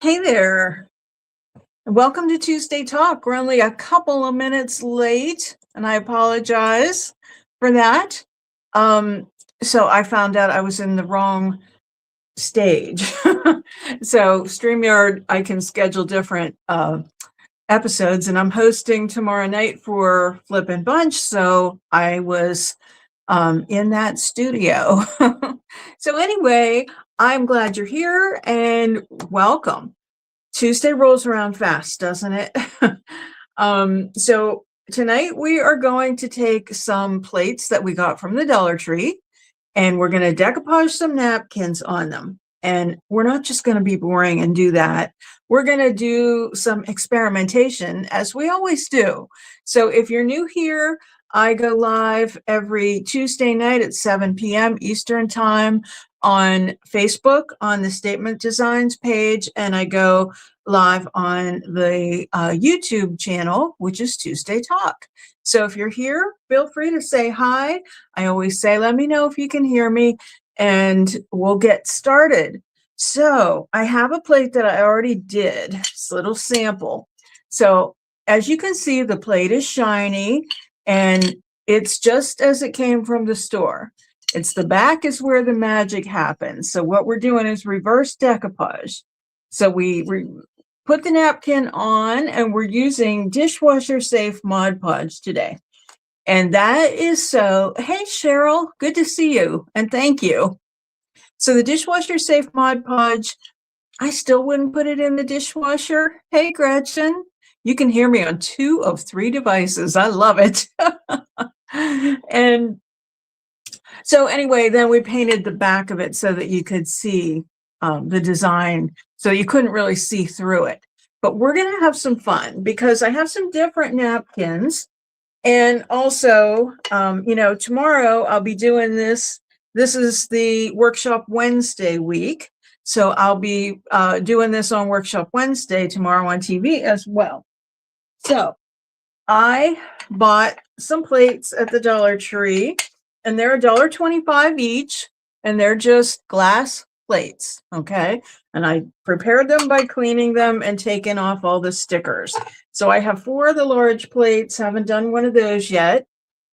Hey there. Welcome to Tuesday Talk. We're only a couple of minutes late, and I apologize for that. Um, so I found out I was in the wrong stage. So StreamYard, I can schedule different episodes, and I'm hosting tomorrow night for Flippin' Bunch, so I was in that studio. So anyway, I'm glad you're here and welcome. Tuesday rolls around fast, doesn't it? So tonight we are going to take some plates that we got from the Dollar Tree and we're going to decoupage some napkins on them. And we're not just going to be boring and do that. We're going to do some experimentation as we always do. So if you're new here, I go live every Tuesday night at 7 p.m. Eastern Time on Facebook on the Statement Designs page, and I go live on the YouTube channel, which is Tuesday Talk. So if you're here, feel free to say hi. I always say, let me know if you can hear me, and we'll get started. So I have a plate that I already did. It's a little sample. So as you can see, the plate is shiny, and it's just as it came from the store. It's the back is where the magic happens. So what we're doing is reverse decoupage. So we put the napkin on, and we're using dishwasher safe Mod Podge today. And that is so, hey, Cheryl, good to see you. And thank you. So the dishwasher safe Mod Podge, I still wouldn't put it in the dishwasher. Hey, Gretchen, you can hear me on 2 of 3 devices. I love it. And so anyway, then we painted the back of it so that you could see the design. So you couldn't really see through it. But we're going to have some fun because I have some different napkins. And also, tomorrow I'll be doing this. This is the Workshop Wednesday week. So I'll be doing this on Workshop Wednesday tomorrow on TV as well. So I bought some plates at the Dollar Tree, and they're $1.25 each, and they're just glass plates, okay? And I prepared them by cleaning them and taking off all the stickers. So I have 4 of the large plates, haven't done one of those yet.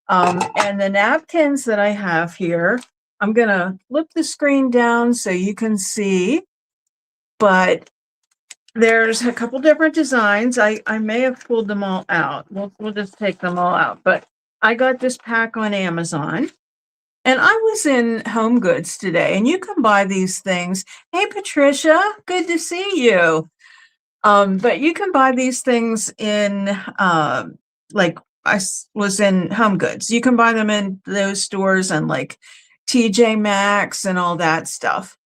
And the napkins that I have here, I'm gonna flip the screen down so you can see, but there's a couple different designs. I may have pulled them all out. We'll just take them all out, but I got this pack on Amazon. And I was in Home Goods today, and you can buy these things. Hey, Patricia, good to see you. But you can buy these things in, like was in Home Goods. You can buy them in those stores and like TJ Maxx and all that stuff.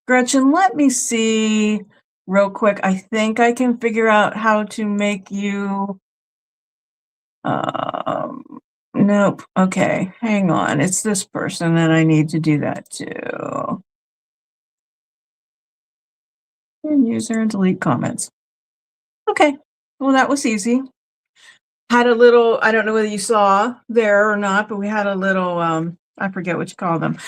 Gretchen, let me see real quick. I think I can figure out how to make you, nope. Okay, hang on. It's this person that I need to do that to. User and delete comments. Okay, well, that was easy. Had a little, I don't know whether you saw there or not, but we had a little, I forget what you call them.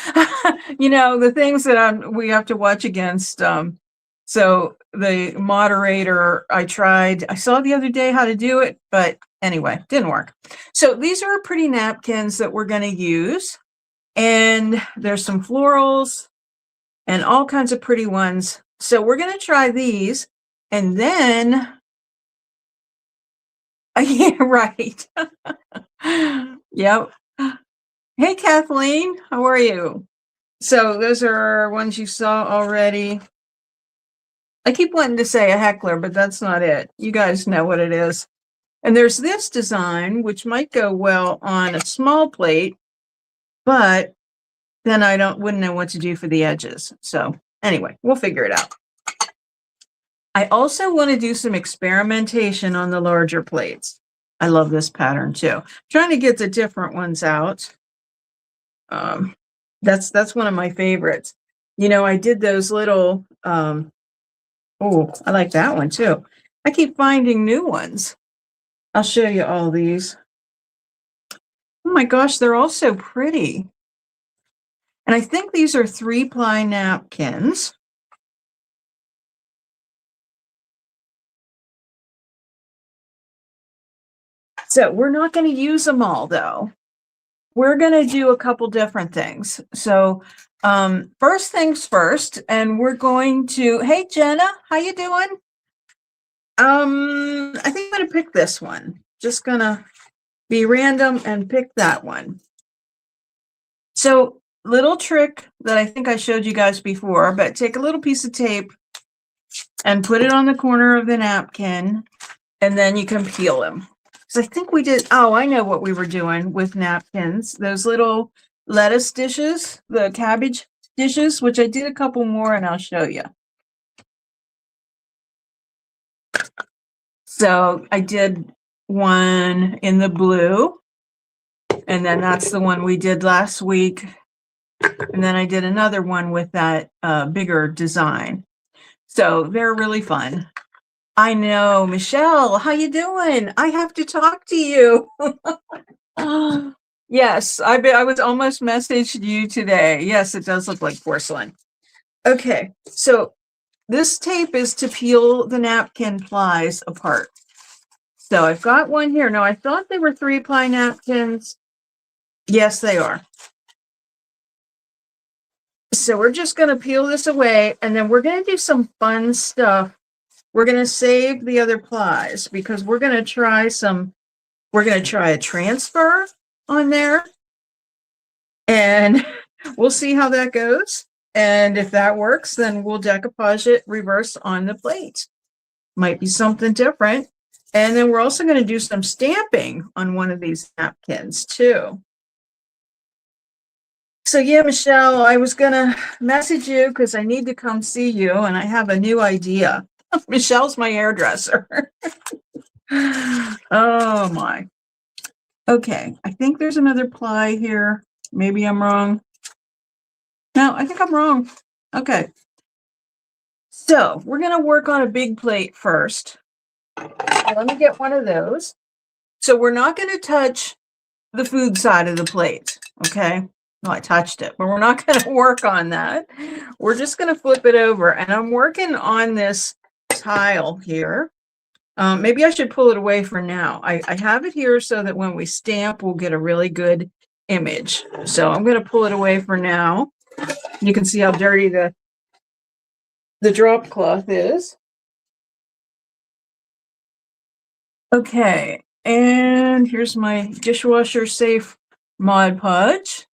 The things that we have to watch against. So the moderator, I saw the other day how to do it, but anyway, didn't work. So these are pretty napkins that we're going to use. And there's some florals and all kinds of pretty ones. So we're going to try these. And then, yeah, right. Yep. Hey, Kathleen, how are you? So those are ones you saw already. I keep wanting to say a heckler, but that's not it. You guys know what it is. And there's this design, which might go well on a small plate, but then I wouldn't know what to do for the edges. So anyway, we'll figure it out. I also want to do some experimentation on the larger plates. I love this pattern too. I'm trying to get the different ones out. That's one of my favorites. I did those little, oh, I like that one too. I keep finding new ones. I'll show you all these. Oh my gosh, they're all so pretty. And I think these are 3-ply napkins. So we're not going to use them all though. We're going to do a couple different things. So first things first, and we're going to, hey Jenna, how you doing? I think I'm going to pick this one. Just going to be random and pick that one. So little trick that I think I showed you guys before, but take a little piece of tape and put it on the corner of the napkin, and then you can peel them. So I think we did, oh, I know what we were doing with napkins. Those little lettuce dishes, the cabbage dishes, which I did a couple more and I'll show you. So I did one in the blue, and then that's the one we did last week. And then I did another one with that bigger design. So they're really fun. I know, Michelle, how you doing? I have to talk to you. Yes, I was almost messaged you today. Yes, it does look like porcelain. Okay, so this tape is to peel the napkin plies apart. So I've got one here. Now, I thought they were 3-ply napkins. Yes, they are. So we're just going to peel this away, and then we're going to do some fun stuff. We're going to save the other plies because we're going to try a transfer on there, and we'll see how that goes. And if that works, then we'll decoupage it reverse on the plate. Might be something different. And then we're also going to do some stamping on one of these napkins too. So yeah, Michelle, I was going to message you because I need to come see you, and I have a new idea. Michelle's my hairdresser. Oh my. Okay, I think there's another ply here. Maybe I'm wrong. No, I think I'm wrong. Okay. So we're going to work on a big plate first. Let me get one of those. So we're not going to touch the food side of the plate. Okay. Well, I touched it, but we're not going to work on that. We're just going to flip it over. And I'm working on this tile here. Maybe I should pull it away for now. I have it here so that when we stamp, we'll get a really good image. So I'm going to pull it away for now. You can see how dirty the drop cloth is. Okay, and here's my dishwasher safe Mod Podge.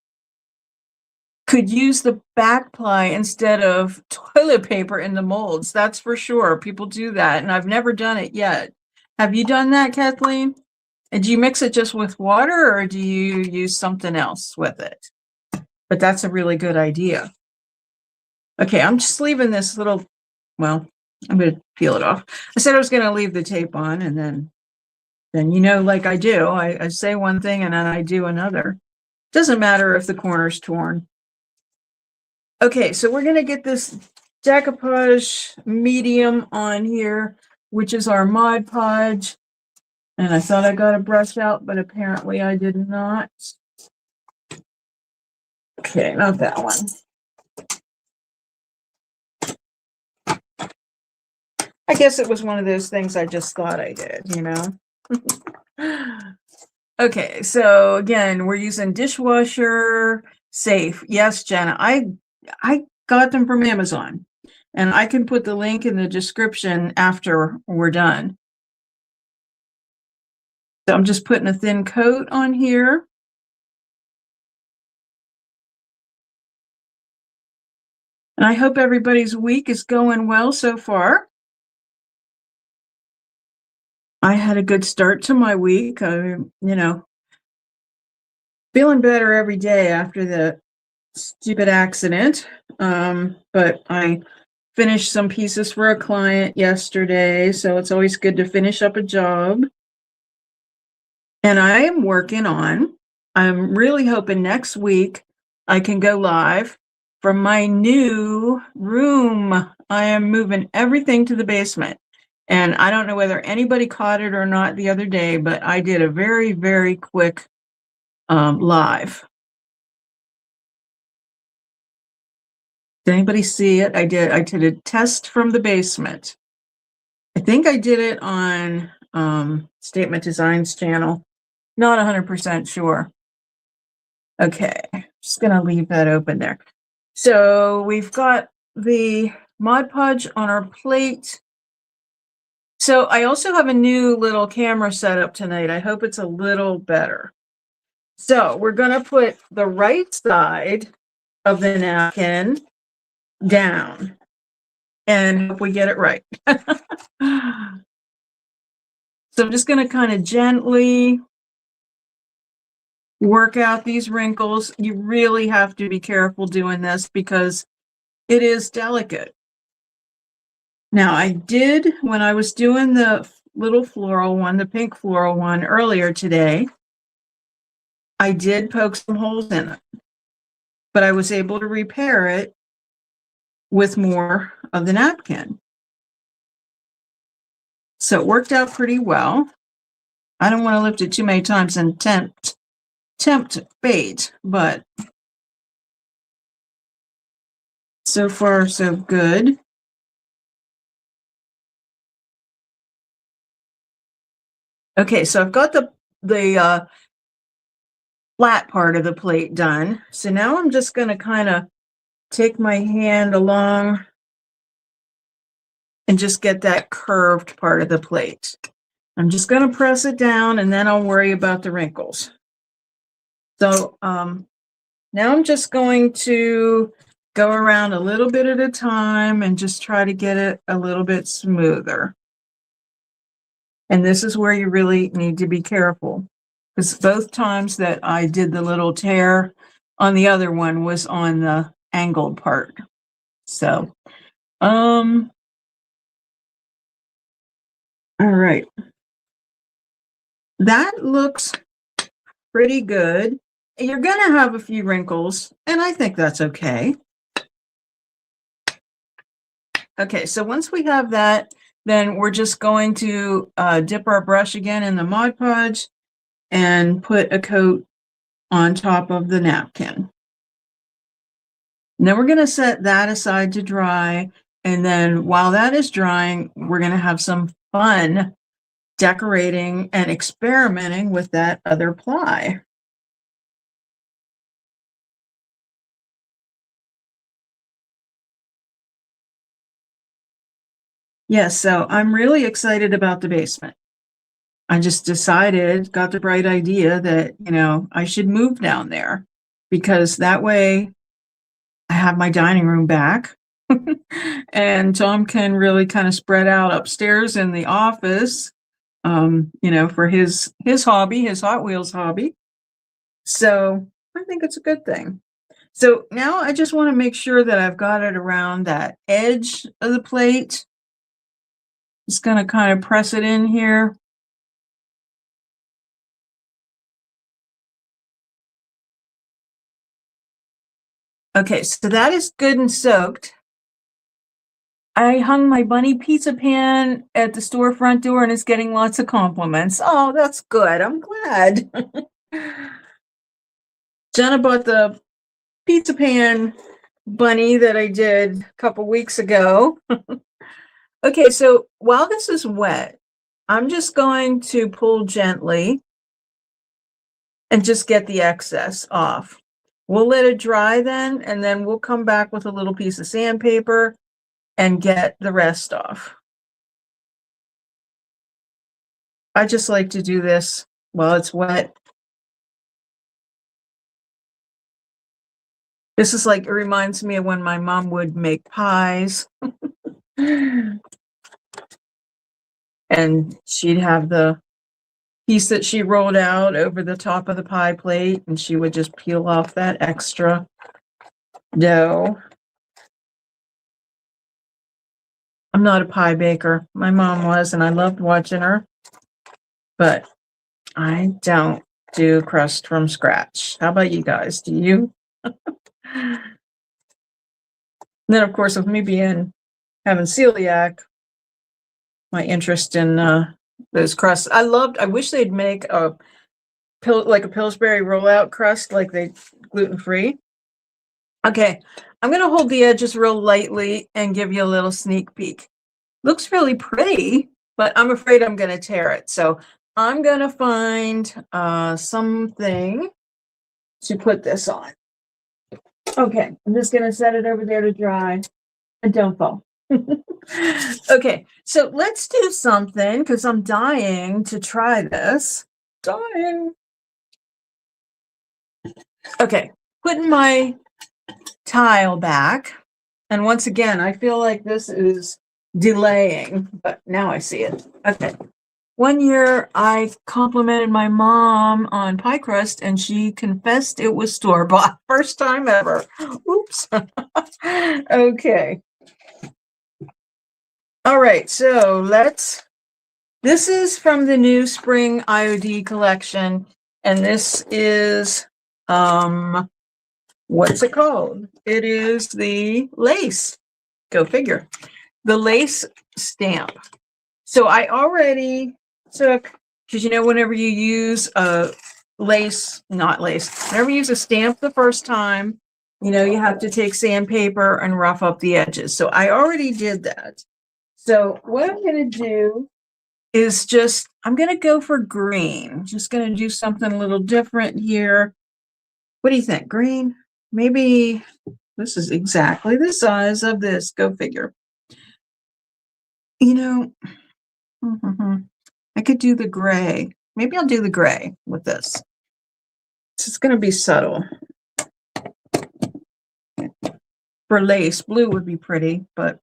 Could use the back ply instead of toilet paper in the molds. That's for sure. People do that, and I've never done it yet. Have you done that, Kathleen? And do you mix it just with water, or do you use something else with it? But that's a really good idea. Okay, I'm just leaving this little, well, I'm going to peel it off. I said I was going to leave the tape on, and then you know, like I do, I say one thing and then I do another. Doesn't matter if the corner's torn. Okay, so we're going to get this decoupage medium on here, which is our Mod Podge. And I thought I got a brush out, but apparently I did not. Okay, not that one. I guess it was one of those things I just thought I did, you know? Okay, so again, we're using dishwasher safe. Yes, Jenna, I got them from Amazon, and I can put the link in the description after we're done. So I'm just putting a thin coat on here. And I hope everybody's week is going well so far. I had a good start to my week. You know, feeling better every day after the stupid accident. But I finished some pieces for a client yesterday, so it's always good to finish up a job. And I am working on, I'm really hoping next week I can go live from my new room. I am moving everything to the basement. And I don't know whether anybody caught it or not the other day, but I did a very, very quick live. Did anybody see it? I did a test from the basement. I think I did it on Statement Design's channel. Not 100% sure. Okay, just gonna leave that open there. So we've got the Mod Podge on our plate. So I also have a new little camera setup tonight. I hope it's a little better. So we're gonna put the right side of the napkin down and hope we get it right. So I'm just gonna kind of gently work out these wrinkles. You really have to be careful doing this because it is delicate. Now I did, when I was doing the little floral one, the pink floral one earlier today, I did poke some holes in it, but I was able to repair it with more of the napkin. So it worked out pretty well. I don't want to lift it too many times and tempt fate, but so far so good. Okay, so I've got the flat part of the plate done. So now I'm just going to kind of take my hand along and just get that curved part of the plate. I'm just going to press it down and then I'll worry about the wrinkles. So now I'm just going to go around a little bit at a time and just try to get it a little bit smoother. And this is where you really need to be careful, because both times that I did the little tear on the other one was on the angled part. So, all right. That looks pretty good. You're going to have a few wrinkles, and I think that's okay. Okay, so once we have that, then we're just going to dip our brush again in the Mod Podge and put a coat on top of the napkin. And then we're going to set that aside to dry. And then while that is drying, we're going to have some fun decorating and experimenting with that other ply. Yes, so I'm really excited about the basement. I just decided, got the bright idea that, I should move down there because that way I have my dining room back and Tom can really kind of spread out upstairs in the office, for his hobby, his Hot Wheels hobby. So I think it's a good thing. So now I just want to make sure that I've got it around that edge of the plate. Just going to kind of press it in here. Okay, so that is good and soaked. I hung my bunny pizza pan at the storefront door and it's getting lots of compliments. Oh, that's good. I'm glad. Jenna bought the pizza pan bunny that I did a couple weeks ago. Okay, so while this is wet, I'm just going to pull gently and just get the excess off. We'll let it dry then, and then we'll come back with a little piece of sandpaper and get the rest off. I just like to do this while it's wet. This is like, it reminds me of when my mom would make pies. And she'd have the piece that she rolled out over the top of the pie plate, and she would just peel off that extra dough. I'm not a pie baker. My mom was, and I loved watching her, but I don't do crust from scratch. How about you guys? Do you? Then, of course, with me having celiac, my interest in those crusts. I wish they'd make a Pillsbury rollout crust, like they gluten-free. Okay, I'm going to hold the edges real lightly and give you a little sneak peek. Looks really pretty, but I'm afraid I'm going to tear it. So I'm gonna find something to put this on. Okay, I'm just gonna set it over there to dry. And don't fall. Okay, so let's do something because I'm dying to try this. Dying. Okay, putting my tile back. And once again, I feel like this is delaying, but now I see it. Okay. One year I complimented my mom on pie crust and she confessed it was store-bought. First time ever. Oops. Okay. All right, so this is from the new spring IOD collection, and this is, what's it called? It is the lace. Go figure. The lace stamp. So I already took, because whenever you use a whenever you use a stamp the first time, you have to take sandpaper and rough up the edges. So I already did that. So what I'm going to do is I'm going to go for green. Just going to do something a little different here. What do you think? Green? Maybe this is exactly the size of this. Go figure. I could do the gray. Maybe I'll do the gray with this. It's going to be subtle. For lace, blue would be pretty, but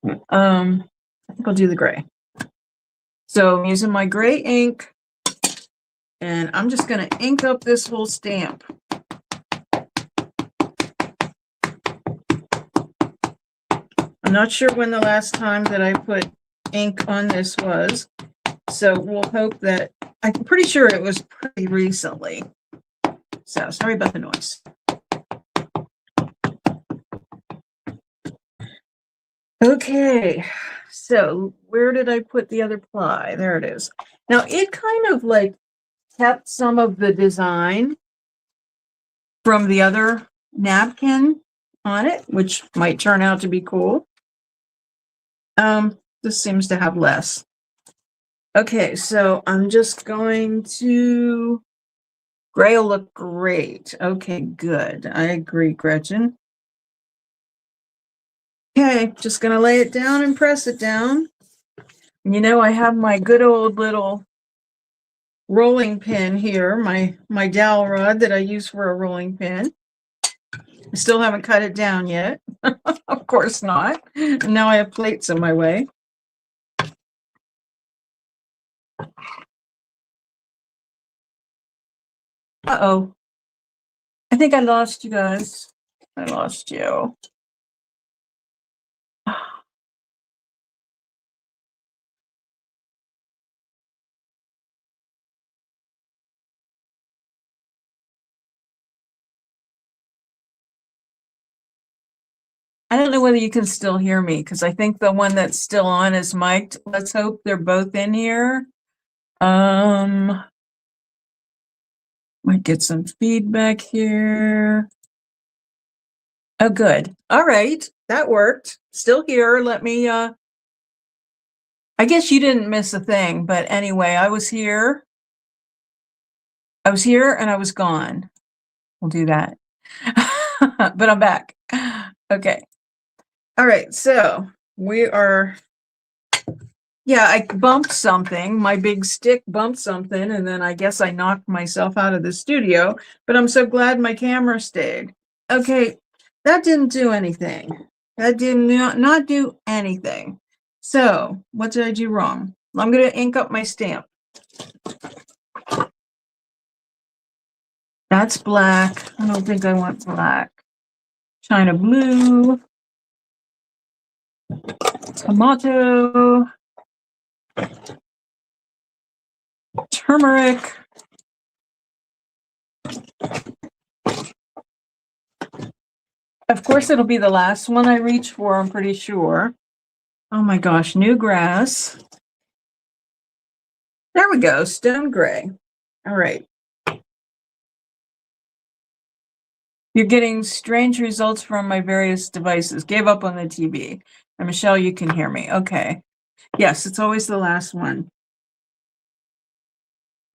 I think I'll do the gray. So I'm using my gray ink, and I'm just going to ink up this whole stamp. I'm not sure when the last time that I put ink on this was, so we'll hope that, I'm pretty sure it was pretty recently. So sorry about the noise. Okay, so where did I put the other ply? There it is. Now it kind of like kept some of the design from the other napkin on it, which might turn out to be cool. This seems to have less. Okay, so I'm just going to, gray will look great. Okay, good. I agree, Gretchen. Okay, just gonna lay it down and press it down. I have my good old little rolling pin here, my dowel rod that I use for a rolling pin. I still haven't cut it down yet. Of course not. And now I have plates in my way. Uh-oh. I think I lost you guys. I lost you. I don't know whether you can still hear me because I think the one that's still on is mic'd. Let's hope they're both in here. Might get some feedback here. Oh, good. All right. That worked. Still here. Let me, I guess you didn't miss a thing, but anyway, I was here. I was here and I was gone. We'll do that. But I'm back. Okay. All right. So we are, yeah, I bumped something. My big stick bumped something, and then I guess I knocked myself out of the studio, but I'm so glad my camera stayed. Okay. That didn't do anything. That did not do anything. So what did I do wrong? I'm going to ink up my stamp. That's black. I don't think I want black. China blue. Tomato. Turmeric. Of course, it'll be the last one I reach for, I'm pretty sure. Oh my gosh, new grass. There we go, stone gray. All right. You're getting strange results from my various devices. Gave up on the TV. And Michelle, you can hear me. Okay. Yes, it's always the last one.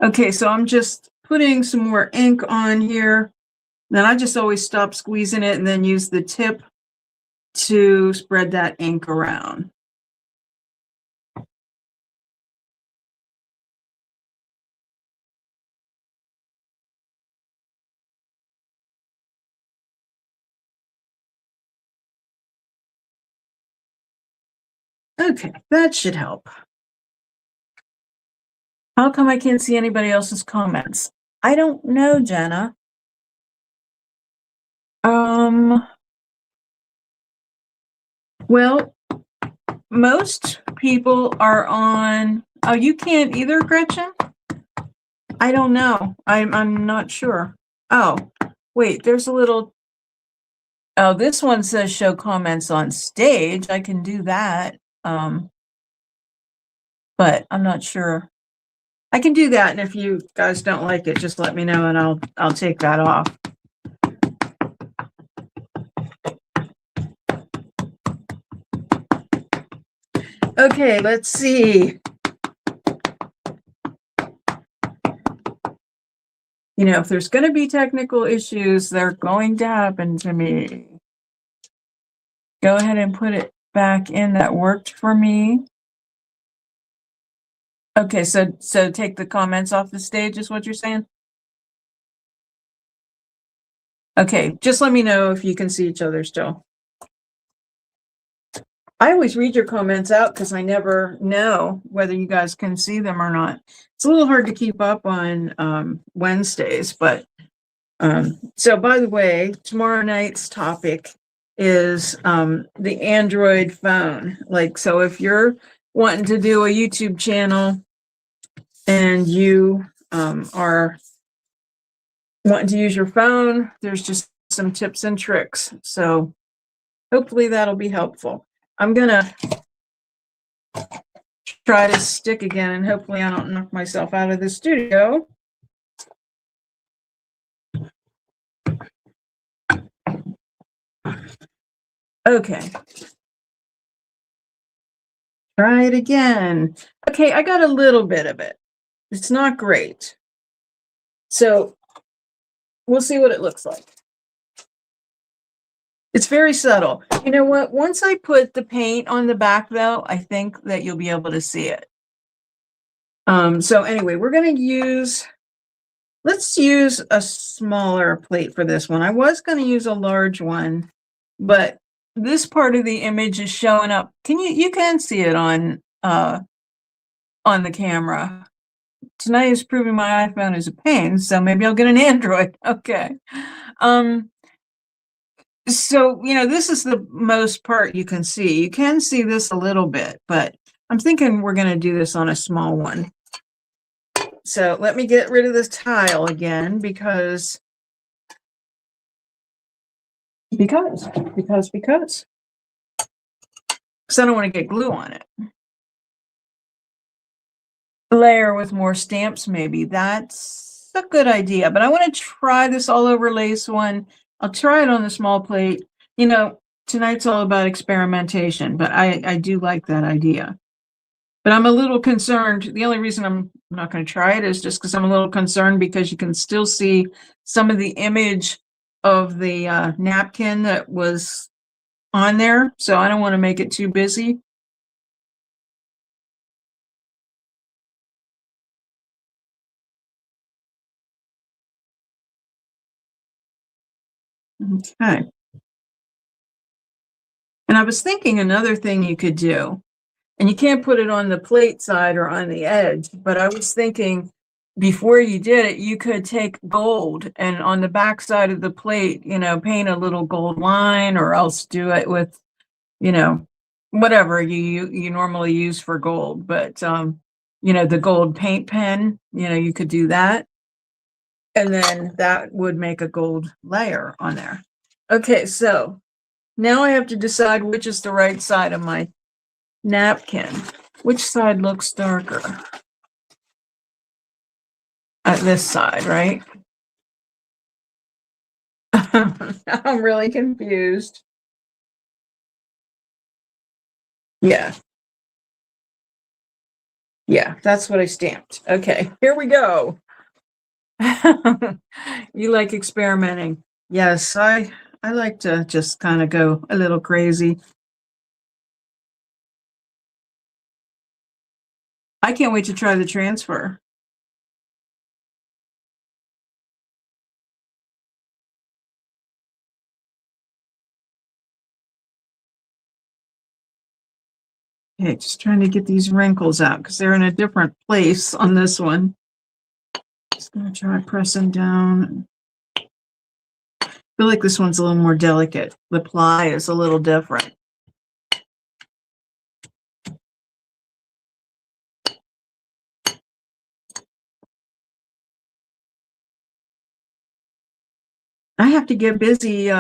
Okay, so I'm just putting some more ink on here. Then I just always stop squeezing it and then use the tip to spread that ink around. Okay, that should help. How come I can't see anybody else's comments? I don't know, Jenna. Well, most people are on. Oh, you can't either, Gretchen? I don't know. I'm not sure. Oh, wait, there's a little. Oh, this one says show comments on stage. I can do that. But I'm not sure. I can do that, and if you guys don't like it, just let me know and I'll take that off. Okay, let's see. You know, if there's going to be technical issues, they're going to happen to me. Go ahead and put it back in. That worked for me. Okay, so take the comments off the stage is what you're saying? Okay, just let me know if you can see each other still. I always read your comments out because I never know whether you guys can see them or not. It's a little hard to keep up on Wednesdays, but so by the way, tomorrow night's topic is the Android phone. Like, so if you're wanting to do a YouTube channel and you are wanting to use your phone, there's just some tips and tricks. So hopefully that'll be helpful. I'm gonna try to stick again and hopefully I don't knock myself out of the studio. Okay. Try it again. Okay, I got a little bit of it. It's not great. So we'll see what it looks like. It's very subtle. You know what? Once I put the paint on the back though, I think that you'll be able to see it. So anyway, we're going to use, let's use a smaller plate for this one. I was going to use a large one, but this part of the image is showing up. You can see it on the camera. Tonight is proving my iPhone is a pain, so maybe I'll get an Android. Okay. So, you know, this is the most part you can see. You can see this a little bit, but I'm thinking we're going to do this on a small one. So let me get rid of this tile again because I don't want to get glue on it. Layer with more stamps, maybe. That's a good idea, but I want to try this all over lace one. I'll try it on the small plate. You know, tonight's all about experimentation, but I do like that idea. But I'm a little concerned. The only reason I'm not going to try it is just because I'm a little concerned because you can still see some of the image of the napkin that was on there. So I don't want to make it too busy. Okay. And I was thinking another thing you could do, and you can't put it on the plate side or on the edge, but I was thinking before you did it, you could take gold and on the back side of the plate, you know, paint a little gold line or else do it with, you know, whatever you normally use for gold. But, you know, the gold paint pen, you know, you could do that. And then that would make a gold layer on there. Okay, so now I have to decide which is the right side of my napkin. Which side looks darker? At this side, right? I'm really confused. Yeah. Yeah, that's what I stamped. Okay, here we go. You like experimenting. Yes, I like to just kind of go a little crazy. I can't wait to try the transfer. Okay, just trying to get these wrinkles out because they're in a different place on this one. Just gonna try pressing down. I feel like this one's a little more delicate. The ply is a little different. I have to get busy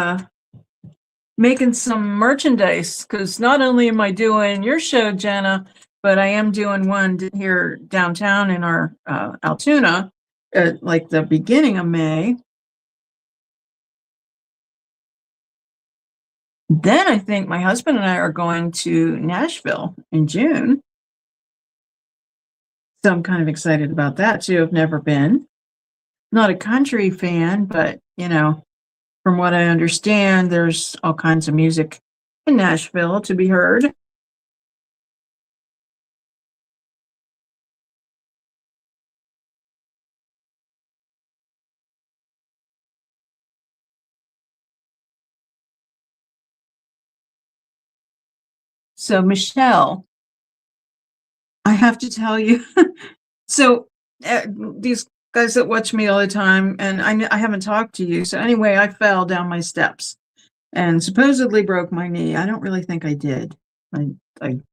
making some merchandise because not only am I doing your show, Jenna, but I am doing one here downtown in our Altoona at like the beginning of May. Then I think my husband and I are going to Nashville in June. So I'm kind of excited about that too. I've never been. Not a country fan, but from what I understand, there's all kinds of music in Nashville to be heard. So Michelle, I have to tell you, so these guys that watch me all the time, and I haven't talked to you. So anyway, I fell down my steps and supposedly broke my knee. I don't really think I did. I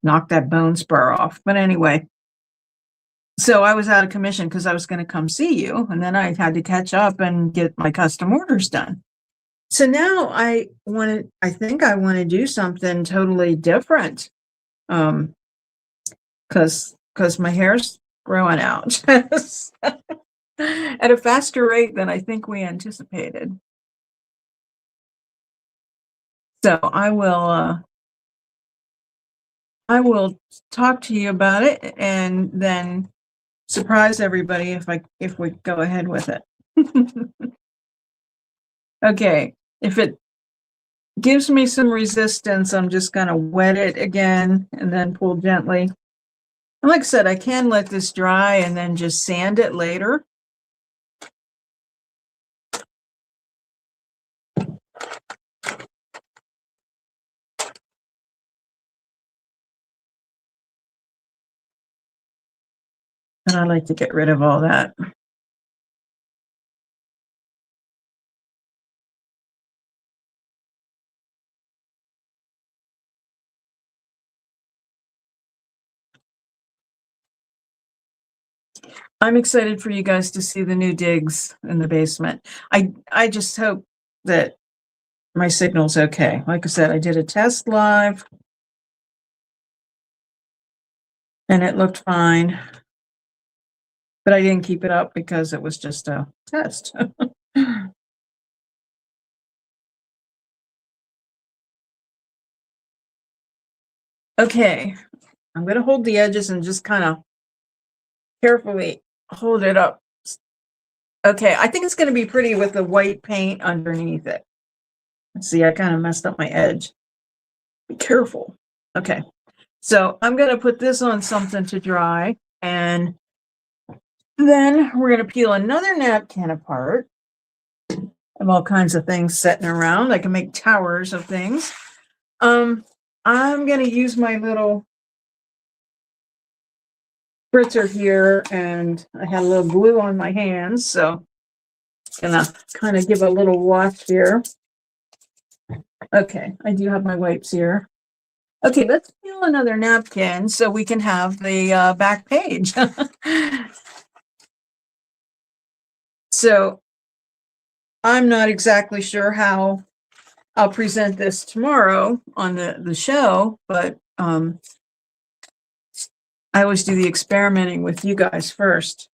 knocked that bone spur off. But anyway, so I was out of commission because I was going to come see you, and then I had to catch up and get my custom orders done. So now I think I want to do something totally different. Because my hair's growing out at a faster rate than I think we anticipated. So I will talk to you about it and then surprise everybody if we go ahead with it. Okay, if it gives me some resistance, I'm just going to wet it again and then pull gently. And like I said, I can let this dry and then just sand it later. And I like to get rid of all that. I'm excited for you guys to see the new digs in the basement. I just hope that my signal's okay. Like I said, I did a test live and it looked fine, but I didn't keep it up because it was just a test. Okay, I'm going to hold the edges and just kind of carefully hold it up. Okay, I think it's going to be pretty with the white paint underneath it. Let's see, I kind of messed up my edge. Be careful. Okay, so I'm going to put this on something to dry, and then we're going to peel another napkin apart. I have all kinds of things sitting around. I can make towers of things. I'm going to use my little spritzer here, and I had a little glue on my hands, so I'm going to kind of give a little wash here. Okay, I do have my wipes here. Okay, let's peel another napkin so we can have the back page. So I'm not exactly sure how I'll present this tomorrow on the show, but I always do the experimenting with you guys first.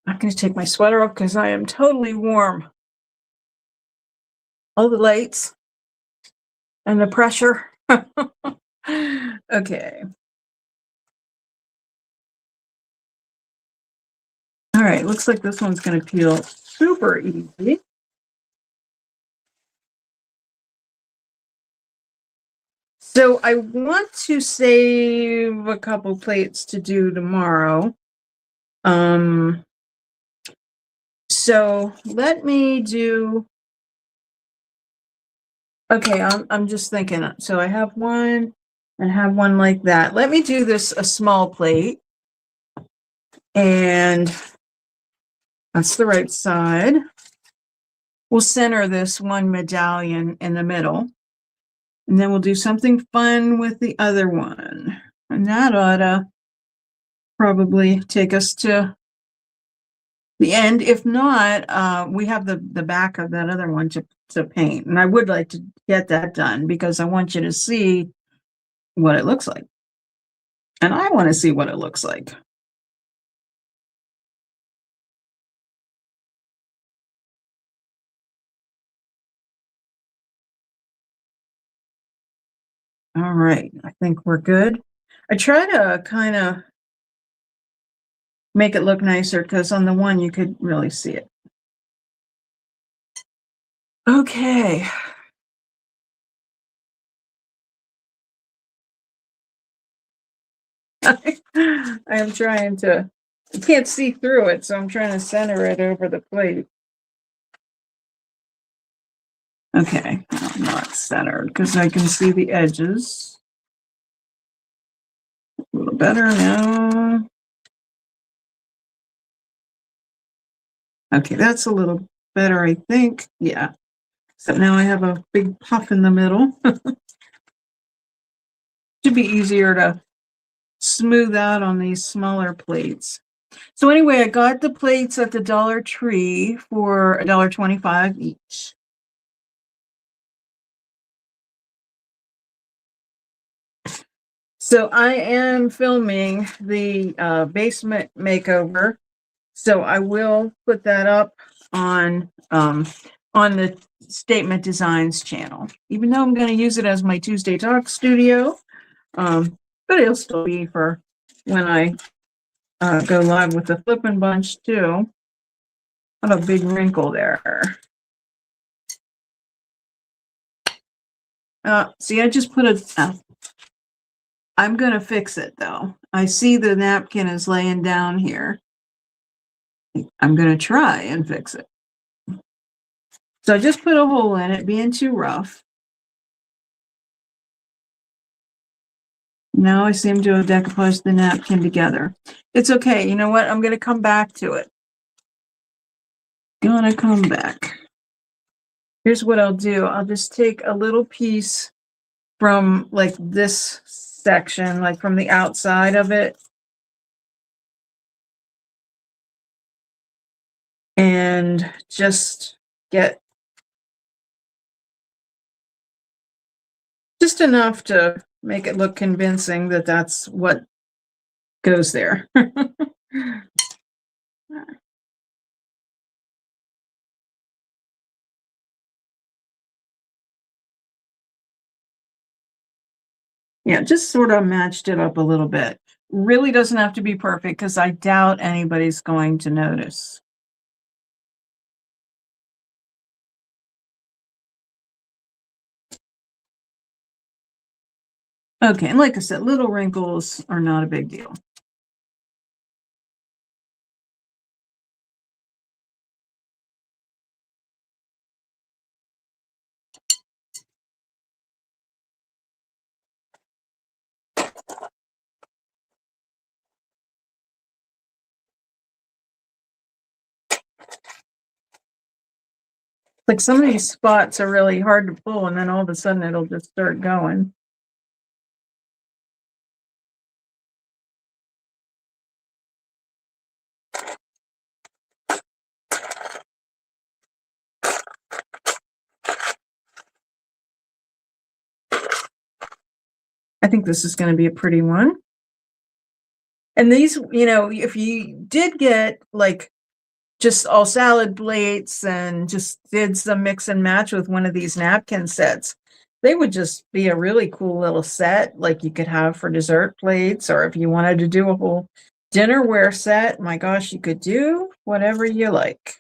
I'm going to take my sweater off because I am totally warm. All the lights and the pressure. Okay. All right, looks like this one's going to peel super easy. So I want to save a couple plates to do tomorrow. So let me do, okay, I'm just thinking. So I have one and have one like that. Let me do this a small plate. And that's the right side. We'll center this one medallion in the middle. And then we'll do something fun with the other one. And that ought to probably take us to the end. If not, we have the back of that other one to paint. And I would like to get that done because I want you to see what it looks like. And I want to see what it looks like. All right, I think we're good. I try to kind of make it look nicer because on the one you could really see it. Okay. I am trying to, you can't see through it, so I'm trying to center it over the plate. Okay, no, not centered because I can see the edges. A little better now. Okay, that's a little better, I think. Yeah. So now I have a big puff in the middle. Should be easier to smooth out on these smaller plates. So anyway, I got the plates at the Dollar Tree for $1.25 each. So I am filming the basement makeover. So I will put that up on the Statement Designs channel, even though I'm going to use it as my Tuesday Talk studio. But it'll still be for when I go live with the Flippin' Bunch too. What a big wrinkle there. See, I just put a, I'm going to fix it though. I see the napkin is laying down here. I'm going to try and fix it. So I just put a hole in it, being too rough. Now I seem to have decoupaged the napkin together. It's okay. You know what? I'm going to come back to it. Gonna come back. Here's what I'll do. I'll just take a little piece from like this section, like from the outside of it. And just get just enough to make it look convincing that that's what goes there. Yeah, just sort of matched it up a little bit. Really doesn't have to be perfect because I doubt anybody's going to notice. Okay, and like I said, little wrinkles are not a big deal. Like some of these spots are really hard to pull, and then all of a sudden it'll just start going. I think this is going to be a pretty one. And these, you know, if you did get like just all salad plates and just did some mix and match with one of these napkin sets, they would just be a really cool little set, like you could have for dessert plates, or if you wanted to do a whole dinnerware set. My gosh, you could do whatever you like.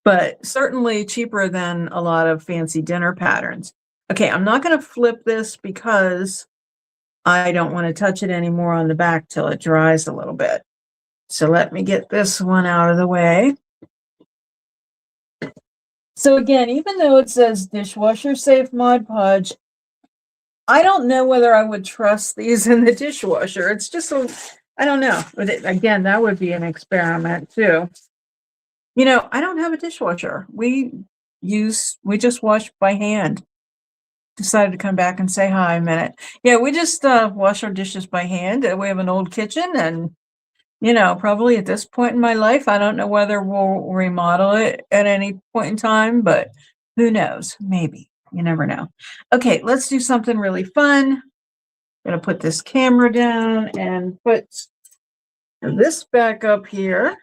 But certainly cheaper than a lot of fancy dinner patterns. Okay, I'm not going to flip this because I don't want to touch it anymore on the back till it dries a little bit. So let me get this one out of the way. So again, even though it says dishwasher safe Mod Podge, I don't know whether I would trust these in the dishwasher. It's just I don't know. But again, that would be an experiment too. You know, I don't have a dishwasher. We just wash by hand. Decided to come back and say hi a minute. Yeah, we just wash our dishes by hand. We have an old kitchen, and you know, probably at this point in my life, I don't know whether we'll remodel it at any point in time, but who knows? Maybe. You never know. Okay, let's do something really fun. I'm gonna put this camera down and put this back up here,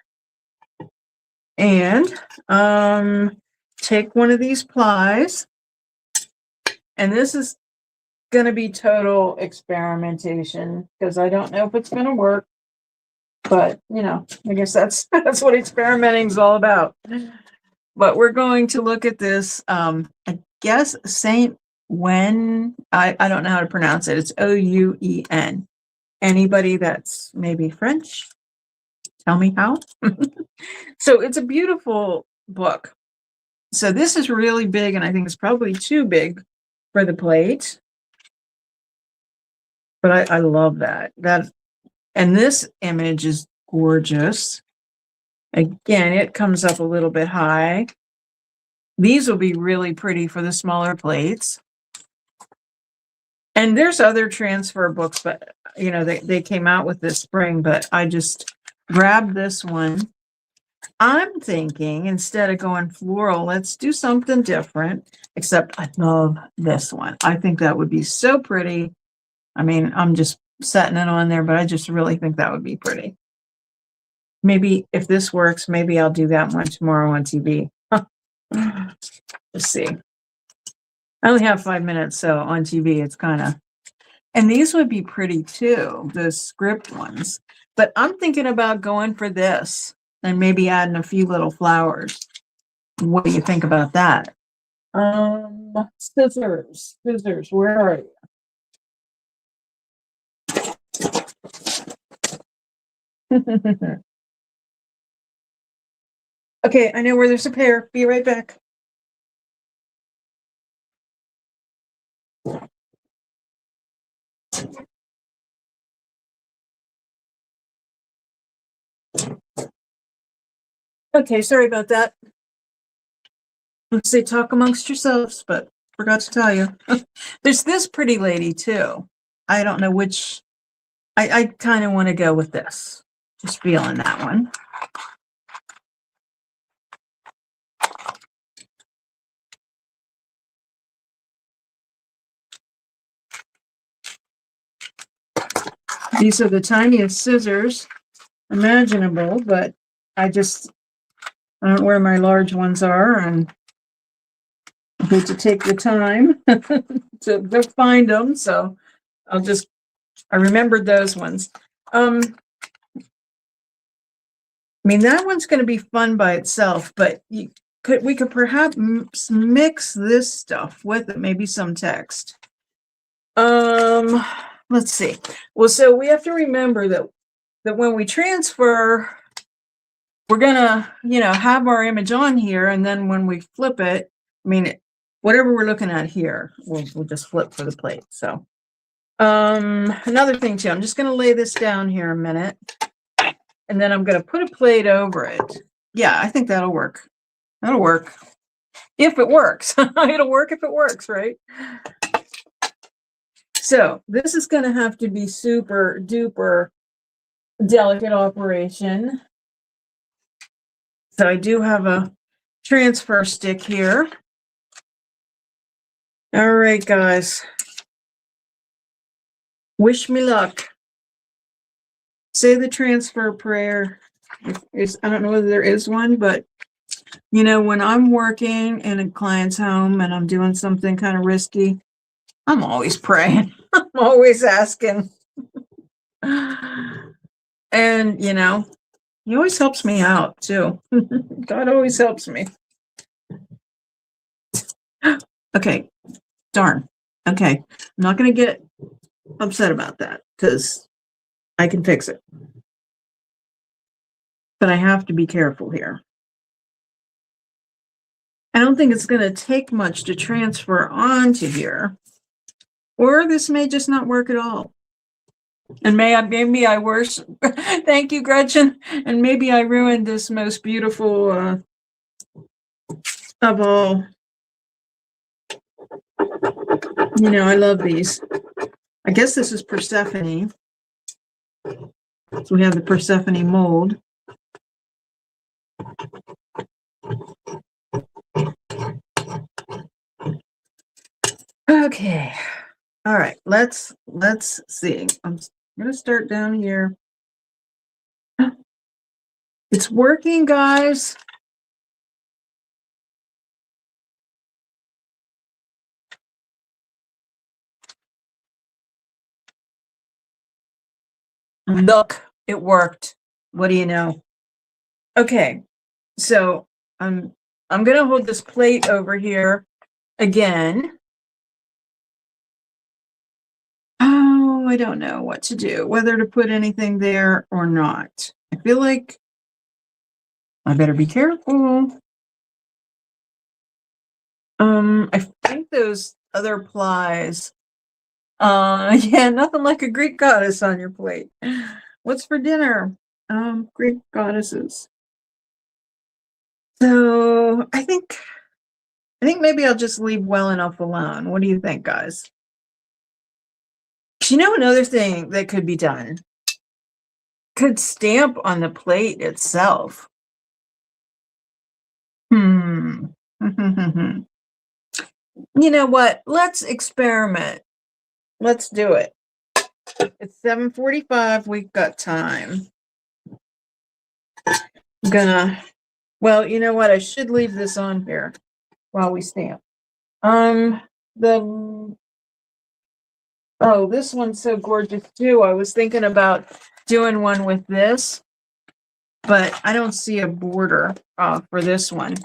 and take one of these plies, and this is going to be total experimentation because I don't know if it's going to work, but you know, I guess that's what experimenting is all about. But we're going to look at this. I guess Saint Wen. I don't know how to pronounce it. It's Ouen. Anybody that's maybe French, tell me how. So it's a beautiful book. So this is really big, and I think it's probably too big for the plate. But I love that. And this image is gorgeous. Again, it comes up a little bit high. These will be really pretty for the smaller plates. And there's other transfer books, but you know, they came out with this spring, but I just grabbed this one. I'm thinking instead of going floral, let's do something different, except I love this one. I think that would be so pretty. I mean, I'm just setting it on there, but I just really think that would be pretty. Maybe if this works, maybe I'll do that one tomorrow on TV. Let's see. I only have 5 minutes, so on TV, it's kind of, and these would be pretty too, the script ones. But I'm thinking about going for this and maybe adding a few little flowers. What do you think about that? Scissors, where are you? Okay, I know where there's a pair. Be right back. Okay, sorry about that. Let's say talk amongst yourselves, but forgot to tell you. There's this pretty lady too. I don't know which. I kind of want to go with this. Just feeling that one. These are the tiniest scissors imaginable, but I don't know where my large ones are, and I need to take the time to find them. So I remembered those ones. I mean, that one's going to be fun by itself, but we could perhaps mix this stuff with it, maybe some text. Let's see. Well, so we have to remember that when we transfer, we're gonna, you know, have our image on here, and then when we flip it, I mean, whatever we're looking at here, we'll just flip for the plate. So, another thing too, I'm just gonna lay this down here a minute, and then I'm gonna put a plate over it. Yeah, I think that'll work. That'll work. If it works. It'll work if it works, right? So this is going to have to be super duper delicate operation. So I do have a transfer stick here. All right, guys. Wish me luck. Say the transfer prayer. I don't know whether there is one, but you know, when I'm working in a client's home and I'm doing something kind of risky, I'm always praying. I'm always asking. And, you know, he always helps me out too. God always helps me. Okay, darn. Okay, I'm not going to get upset about that because I can fix it. But I have to be careful here. I don't think it's going to take much to transfer onto here. Or this may just not work at all. And maybe I worse. Thank you, Gretchen. And maybe I ruined this most beautiful of all. You know, I love these. I guess this is Persephone. So we have the Persephone mold. Okay. All right. Let's see. I'm gonna start down here. It's working, guys. Look, it worked. What do you know? Okay. So I'm gonna hold this plate over here again. Oh, I don't know what to do, whether to put anything there or not. I feel like I better be careful. I think those other plies. Yeah, nothing like a Greek goddess on your plate. What's for dinner? Greek goddesses. So I think maybe I'll just leave well enough alone. What do you think, guys? You know, another thing that could be done could stamp on the plate itself. Hmm. You know what? Let's experiment. Let's do it. It's 7:45. We've got time. I'm gonna, well, you know what? I should leave this on here while we stamp. The Oh, this one's so gorgeous too. I was thinking about doing one with this, but I don't see a border for this one.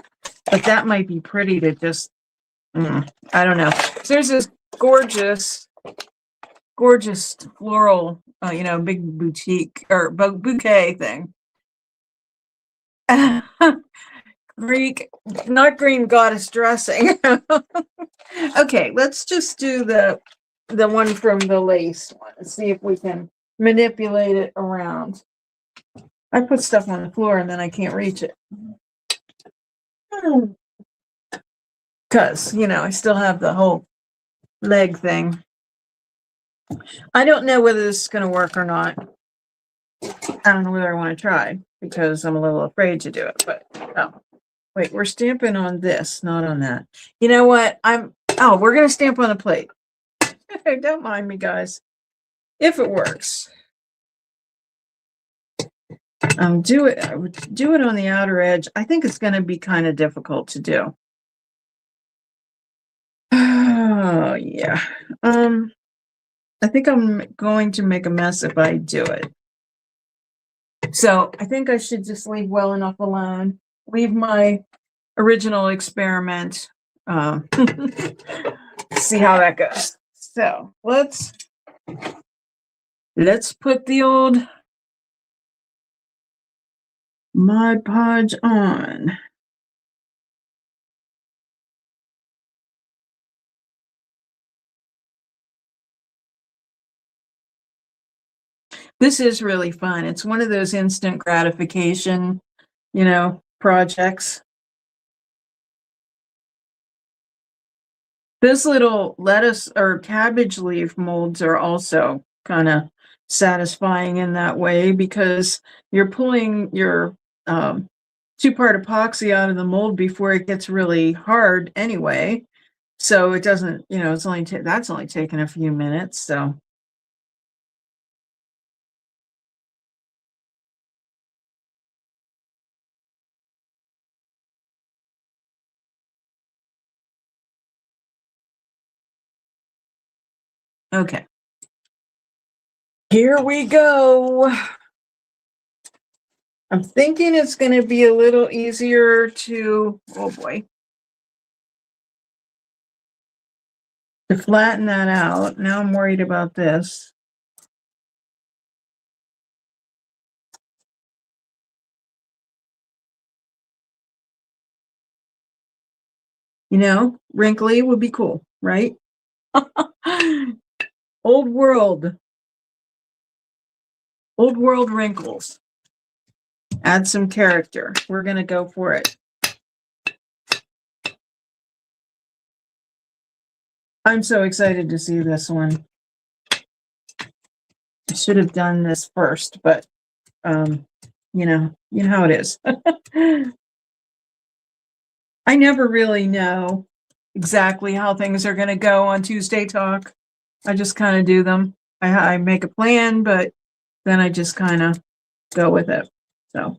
But that might be pretty to just, I don't know. So there's this gorgeous floral, you know, big boutique or bouquet thing. Greek, not green goddess dressing. Okay, let's just do the one from the lace one and see if we can manipulate it around. I put stuff on the floor and then I can't reach it. Because, you know, I still have the whole leg thing. I don't know whether this is going to work or not. I don't know whether I want to try because I'm a little afraid to do it. But, oh, wait, we're stamping on this, not on that. You know what? We're going to stamp on the plate. Don't mind me, guys. If it works. I would do it on the outer edge. I think it's going to be kind of difficult to do. Oh, yeah. I think I'm going to make a mess if I do it. So I think I should just leave well enough alone. Leave my original experiment. See how that goes. So let's put the old Mod Podge on. This is really fun. It's one of those instant gratification, you know, projects. This little lettuce or cabbage leaf molds are also kind of satisfying in that way because you're pulling your two-part epoxy out of the mold before it gets really hard anyway. So it doesn't, you know, it's only that's only taken a few minutes. So okay. Here we go. I'm thinking it's going to be a little easier to, oh boy, to flatten that out. Now I'm worried about this. You know, wrinkly would be cool, right? Old world. Old world wrinkles. Add some character. We're going to go for it. I'm so excited to see this one. I should have done this first, but you know how it is. I never really know exactly how things are going to go on Tuesday Talk. I just kind of do them. I make a plan, but then I just kind of go with it. So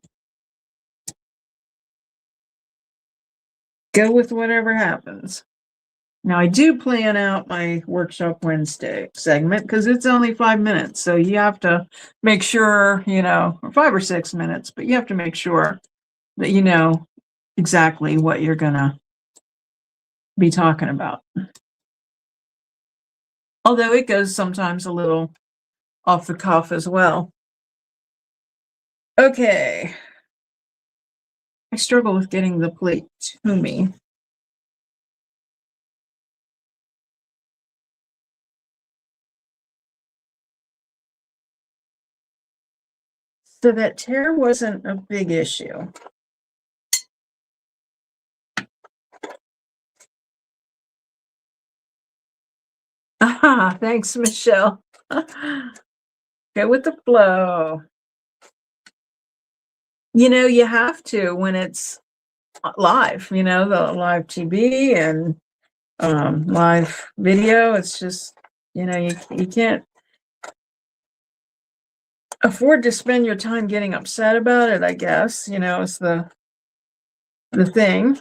go with whatever happens. Now I do plan out my Workshop Wednesday segment because it's only 5 minutes. So you have to make sure, or 5 or 6 minutes, but you have to make sure that you know exactly what you're going to be talking about. Although it goes sometimes a little off the cuff as well. Okay. I struggle with getting the plate to me. So that tear wasn't a big issue. Ah, thanks, Michelle. Go with the flow. You have to when it's live, the live TV and live video. It's just, you can't afford to spend your time getting upset about it, I guess. It's the thing.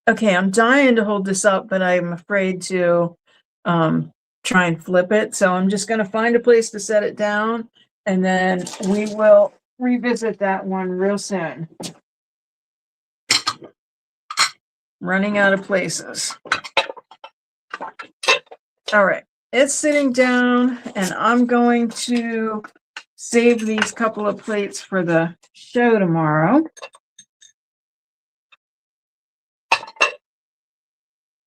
Okay, I'm dying to hold this up, but I'm afraid to try and flip it. So I'm just going to find a place to set it down, and then we will revisit that one real soon. Running out of places. All right, it's sitting down, and I'm going to save these couple of plates for the show tomorrow.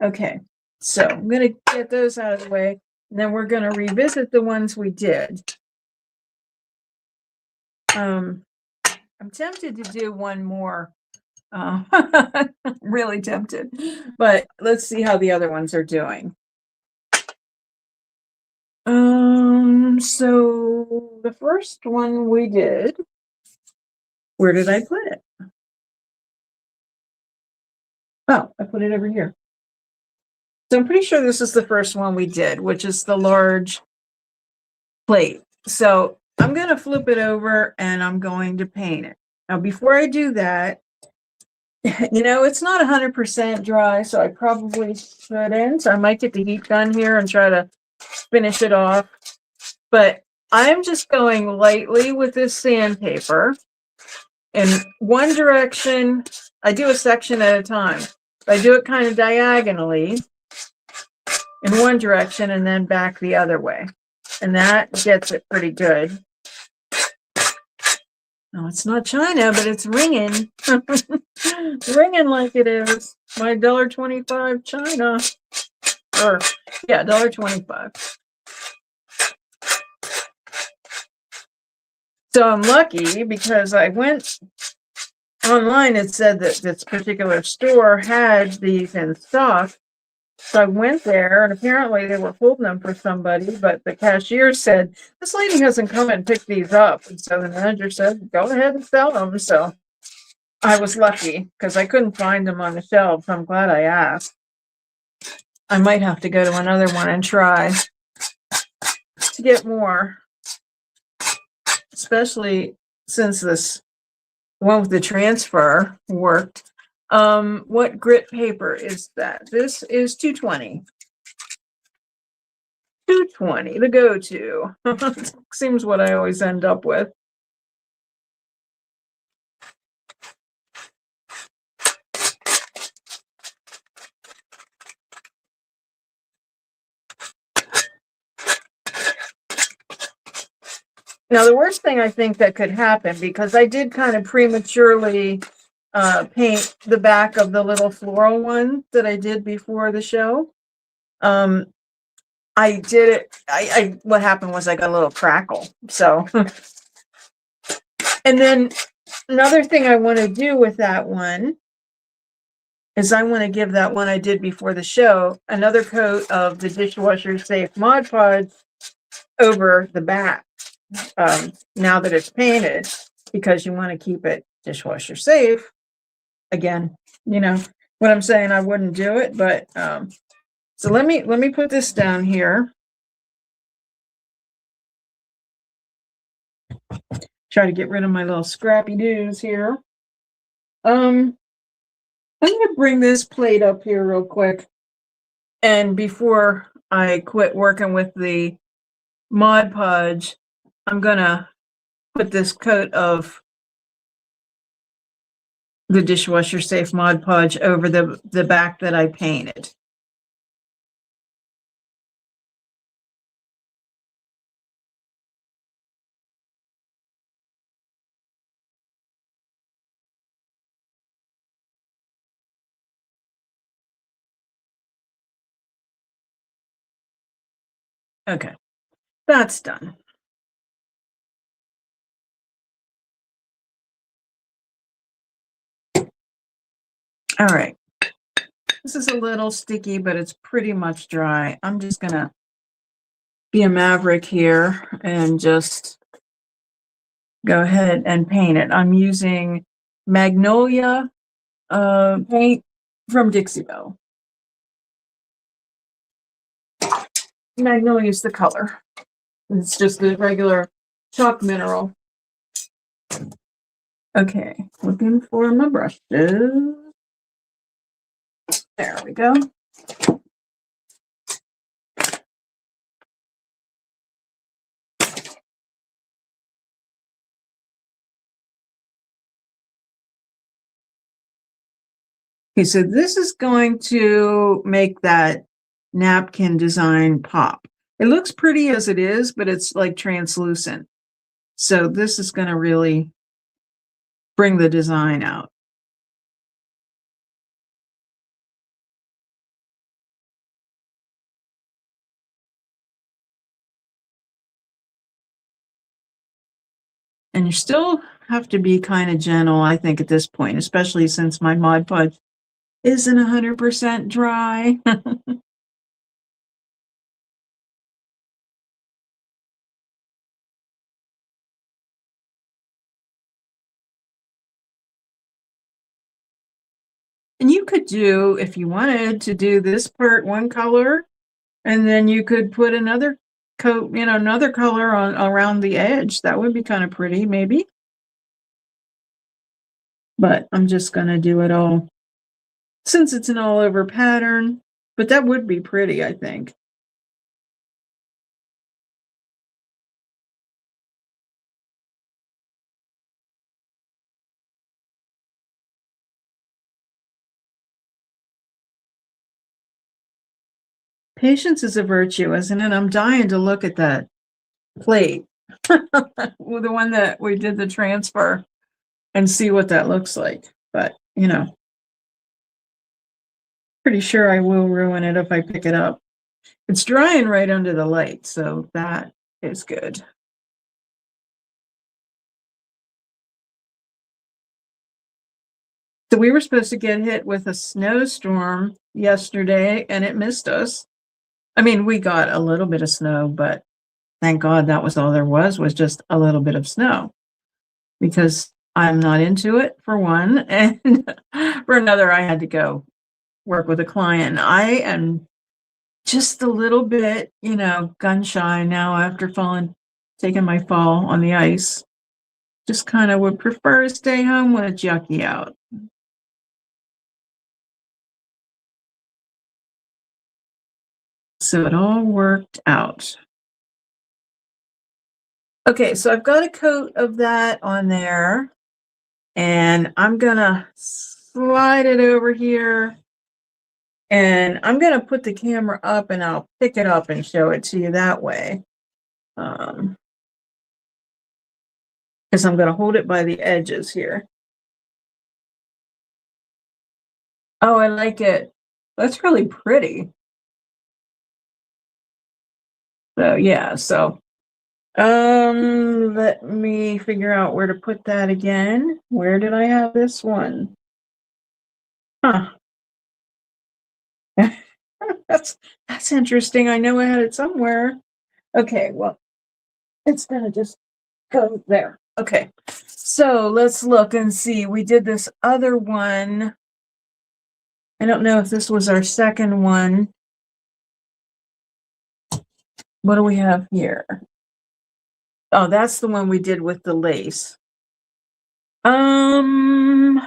Okay, so I'm going to get those out of the way, and then we're going to revisit the ones we did. I'm tempted to do one more. Really tempted, but let's see how the other ones are doing. So the first one we did, where did I put it? Oh, I put it over here. So I'm pretty sure this is the first one we did, which is the large plate. So I'm going to flip it over and I'm going to paint it. Now, before I do that, it's not 100% dry, so I probably shouldn't. I might get the heat gun here and try to finish it off. But I'm just going lightly with this sandpaper in one direction. I do a section at a time. I do it kind of diagonally in one direction and then back the other way. And that gets it pretty good. No, it's not China, but it's ringing. Ringing like it is. My $1.25 China. Or, yeah, $1.25. So I'm lucky because I went online. It said that this particular store had these in stock. So I went there, and apparently they were holding them for somebody, but the cashier said, this lady hasn't come and picked these up. And so the manager said, go ahead and sell them. So I was lucky because I couldn't find them on the shelves. I'm glad I asked. I might have to go to another one and try to get more, especially since this one with the transfer worked. What grit paper is that? This is 220. 220, the go-to. Seems what I always end up with. Now, the worst thing I think that could happen, because I did kind of prematurely paint the back of the little floral one that I did before the show. I did it. What happened was I got a little crackle. So, and then another thing I want to do with that one is I want to give that one I did before the show another coat of the dishwasher safe Mod Podge over the back. Now that it's painted, because you want to keep it dishwasher safe. Again, you know what I'm saying. I wouldn't do it, but so let me put this down here. Try to get rid of my little scrappy doos here. I'm gonna bring this plate up here real quick, and before I quit working with the Mod Podge, I'm gonna put this coat of the dishwasher safe Mod Podge over the back that I painted. Okay, that's done. All right. This is a little sticky, but it's pretty much dry. I'm just gonna be a maverick here and just go ahead and paint it. I'm using Magnolia paint from Dixie Belle. Magnolia is the color. It's just the regular chalk mineral. Okay, looking for my brushes. There we go. Okay, so this is going to make that napkin design pop. It looks pretty as it is, but it's like translucent. So this is going to really bring the design out. And you still have to be kind of gentle, I think, at this point, especially since my Mod Podge isn't 100% dry. And you could do, if you wanted to do this part one color, and then you could put another coat, another color on around the edge. That would be kind of pretty, maybe. But I'm just going to do it all, since it's an all over pattern, but that would be pretty, I think. Patience is a virtue, isn't it? I'm dying to look at that plate, the one that we did the transfer, and see what that looks like. But, pretty sure I will ruin it if I pick it up. It's drying right under the light, so that is good. So we were supposed to get hit with a snowstorm yesterday, and it missed us. I mean, we got a little bit of snow, but thank God that was all there was just a little bit of snow, because I'm not into it, for one, and for another, I had to go work with a client. I am just a little bit, gun shy now after taking my fall on the ice. Just kind of would prefer to stay home when it's yucky out. So it all worked out. Okay, so I've got a coat of that on there, and I'm gonna slide it over here, and I'm gonna put the camera up and I'll pick it up and show it to you that way. Because I'm gonna hold it by the edges here. Oh, I like it. That's really pretty. So yeah, let me figure out where to put that again. Where did I have this one? Huh. That's that's interesting. I know I had it somewhere. Okay, well, it's gonna just go there. Okay. So let's look and see. We did this other one. I don't know if this was our second one. What do we have here? Oh, that's the one we did with the lace. Um,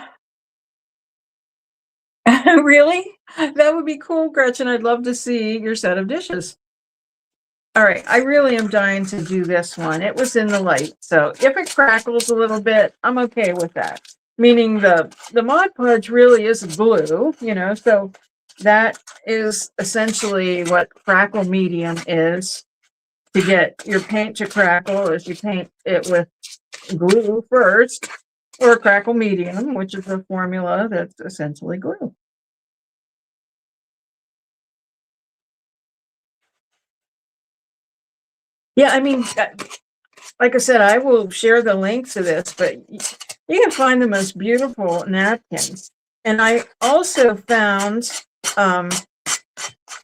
really? That would be cool, Gretchen. I'd love to see your set of dishes. All right, I really am dying to do this one. It was in the light, so if it crackles a little bit, I'm okay with that. Meaning the Mod Podge really is glue, so that is essentially what crackle medium is. To get your paint to crackle is you paint it with glue first, or crackle medium, which is a formula that's essentially glue. Yeah, I mean, like I said, I will share the link to this, but you can find the most beautiful napkins. And I also found,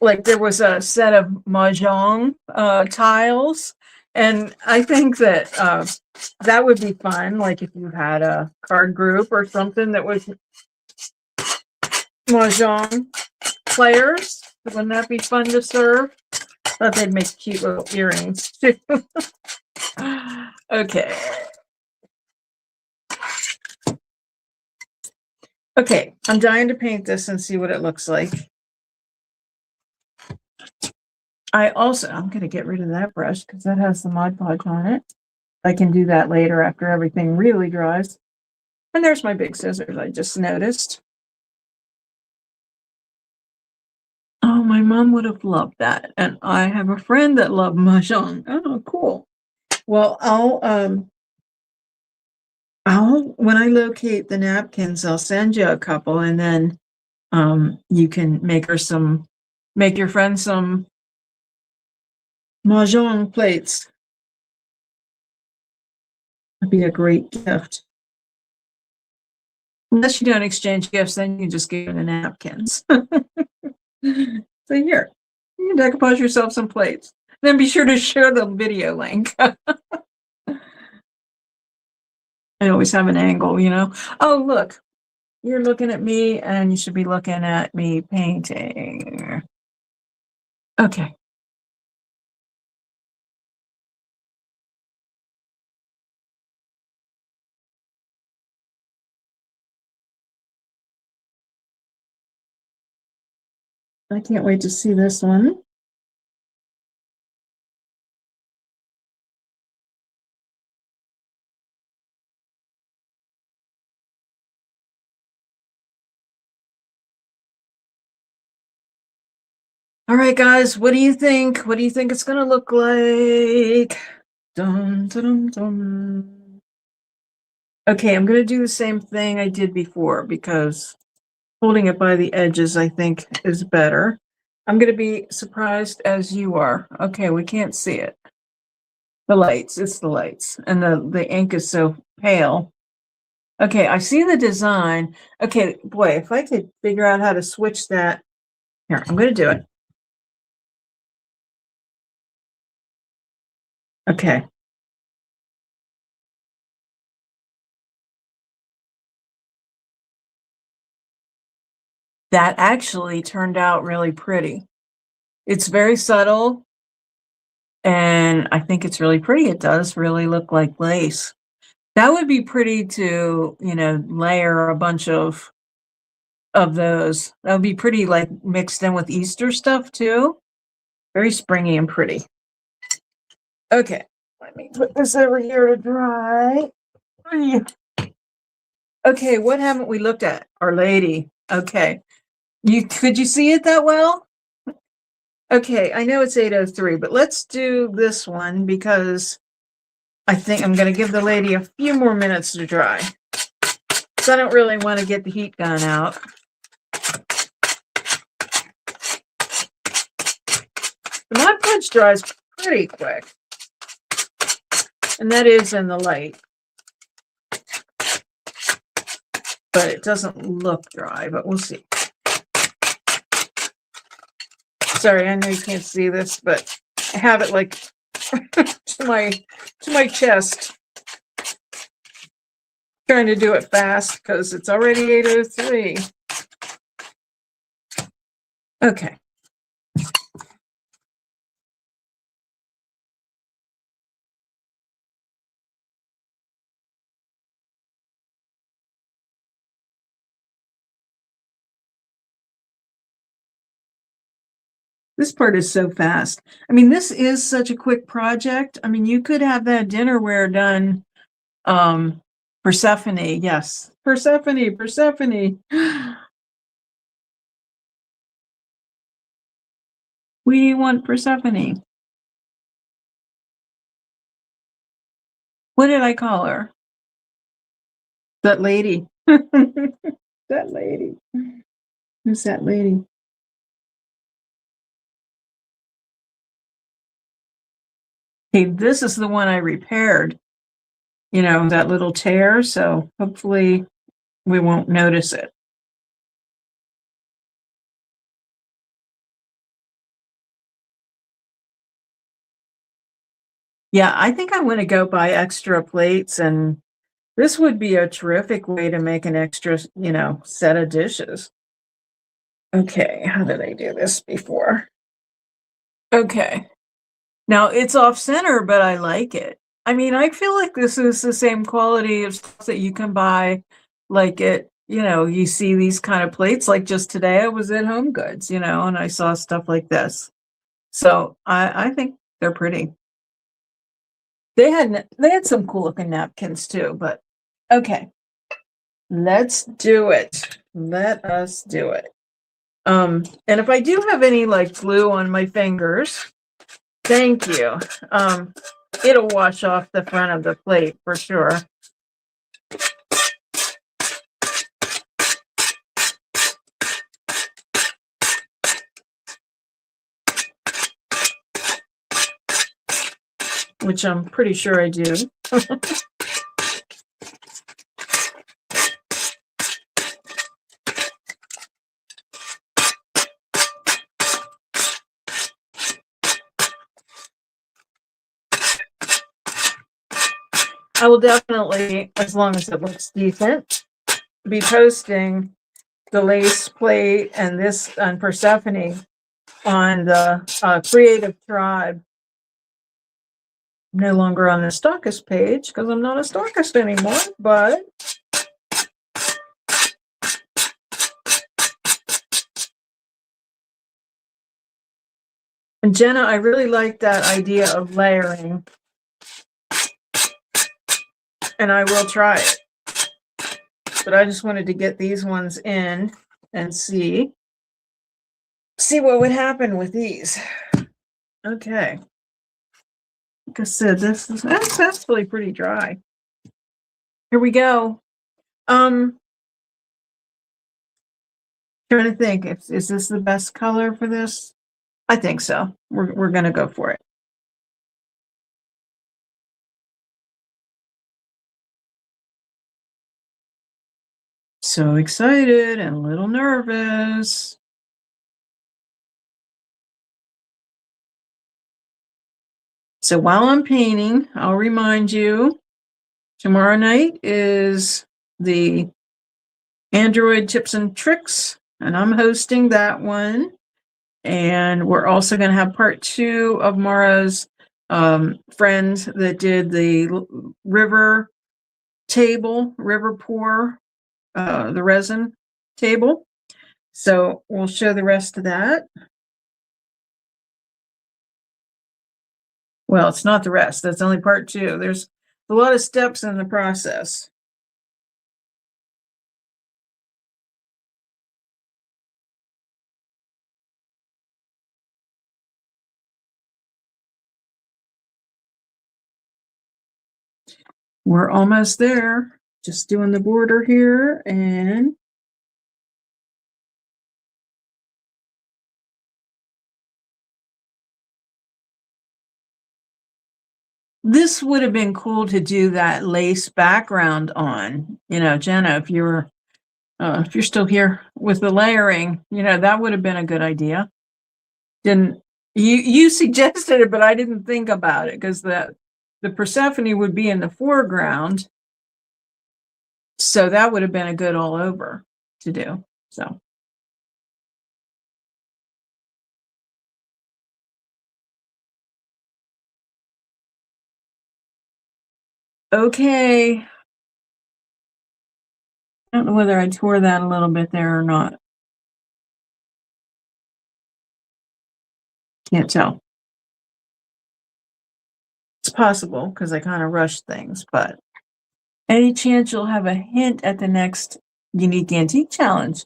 like there was a set of mahjong tiles, and I think that that would be fun. Like if you had a card group or something that was mahjong players, wouldn't that be fun to serve? Thought they'd make cute little earrings too. Okay. Okay, I'm dying to paint this and see what it looks like. I'm going to get rid of that brush because that has the Mod Podge on it. I can do that later after everything really dries. And there's my big scissors I just noticed. Oh, my mom would have loved that. And I have a friend that loved mahjong. Oh, cool. Well, when I locate the napkins, I'll send you a couple, and then you can make your friend some mahjong plates. That'd be a great gift. Unless you don't exchange gifts, then you just give the napkins. So here, you can decoupage yourself some plates. Then be sure to share the video link. I always have an angle, Oh, look, you're looking at me and you should be looking at me painting. Okay. I can't wait to see this one. All right, guys, what do you think? What do you think it's going to look like? Dun, dun, dun, dun. Okay, I'm going to do the same thing I did before because holding it by the edges, I think, is better. I'm going to be surprised as you are. Okay, we can't see it. The lights, it's the lights. And the ink is so pale. Okay, I see the design. Okay, boy, if I could figure out how to switch that. Here, I'm going to do it. Okay. That actually turned out really pretty. It's very subtle, and I think it's really pretty. It does really look like lace. That would be pretty to, layer a bunch of those. That would be pretty, like, mixed in with Easter stuff too. Very springy and pretty. Okay, let me put this over here to dry. Okay, what haven't we looked at? Our Lady. Okay. Could you see it that well? Okay, I know it's 8:03, but let's do this one because I think I'm going to give the lady a few more minutes to dry. So I don't really want to get the heat gun out. The Mod Podge dries pretty quick. And that is in the light. But it doesn't look dry, but we'll see. Sorry, I know you can't see this, but I have it like to my chest. Trying to do it fast because it's already 8:03. Okay. This part is so fast. I mean, this is such a quick project. I mean, you could have that dinnerware done. Persephone, yes. Persephone. We want Persephone. What did I call her? That lady. That lady. Who's that lady? Hey, this is the one I repaired. You know, that little tear, so hopefully we won't notice it. Yeah, I think I'm going to go buy extra plates, and this would be a terrific way to make an extra, set of dishes. Okay, how did I do this before? Okay. Now it's off center, but I like it. I mean, I feel like this is the same quality of stuff that you can buy, like you see these kind of plates. Like just today, I was at Home Goods, and I saw stuff like this. So I think they're pretty. They had some cool looking napkins too, but okay. Let's do it. Let us do it. And if I do have any like glue on my fingers, thank you. It'll wash off the front of the plate for sure. Which I'm pretty sure I do. I will definitely, as long as it looks decent, be posting the lace plate and this on Persephone on the Creative Tribe. I'm no longer on the stockist page because I'm not a stockist anymore, but and Jenna, I really like that idea of layering. And I will try it. But I just wanted to get these ones in and see what would happen with these. Okay. Like I said, that's actually pretty dry. Here we go. Trying to think, is this the best color for this? I think so. We're gonna go for it. So excited and a little nervous. So while I'm painting, I'll remind you, tomorrow night is the Android Tips and Tricks, and I'm hosting that one. And we're also going to have part 2 of Mara's friends that did the river pour, the resin table. So we'll show the rest of that. Well, it's not the rest. That's only part two. There's a lot of steps in the process. We're almost there. Just doing the border here, and this would have been cool to do that lace background on, Jenna, if you're still here with the layering, that would have been a good idea. Didn't you suggested it, but I didn't think about it because the Persephone would be in the foreground. So that would have been a good all over to do. So okay. I don't know whether I tore that a little bit there or not. Can't tell. It's possible because I kind of rushed things, but any chance you'll have a hint at the next Unique Antique Challenge?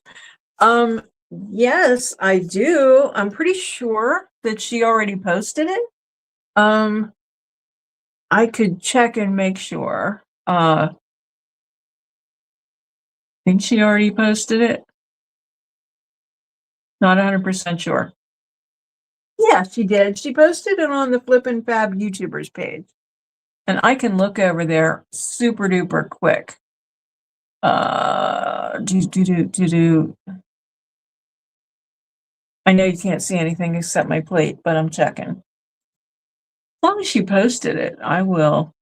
Yes, I do. I'm pretty sure that she already posted it. I could check and make sure. Think she already posted it. Not 100% sure. Yeah, she did. She posted it on the Flippin' Fab YouTubers page. And I can look over there super duper quick. I know you can't see anything except my plate, but I'm checking. As long as she posted it, I will.